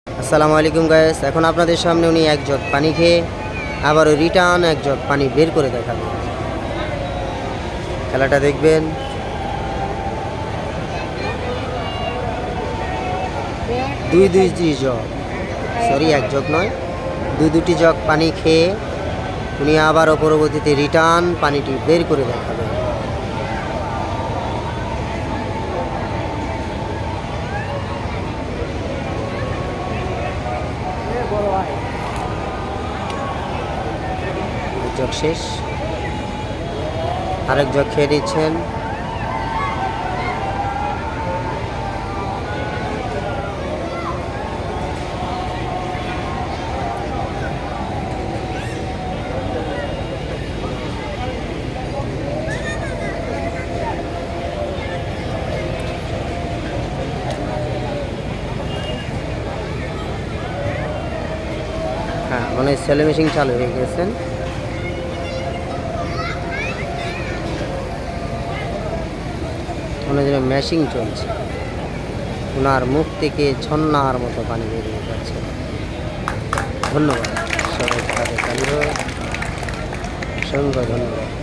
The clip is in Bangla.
আসসালামু আলাইকুম গাইস, এখন আপনাদের সামনে উনি এক জগ পানি খেয়ে আবারও রিটার্ন এক জগ পানি বের করে দেখাবেন। খেলাটা দেখবেন। দুটি জগ, সরি এক জগ নয়, দুটি জগ পানি খেয়ে উনি আবারও পরবর্তীতে রিটার্ন পানিটি বের করে দেখাবেন। জগ শেষ, আরেক জগ খেয়ে নিচ্ছেন। হ্যাঁ, মানে সেলো মেশিন চালু হয়ে গেছেন। মনে যেন মেশিন চলছে, ওনার মুখ থেকে ঝর্ণার মতো পানি বেরিয়ে যাচ্ছে। ধন্যবাদ সবাই, তাদের চালু অসংখ্য ধন্যবাদ।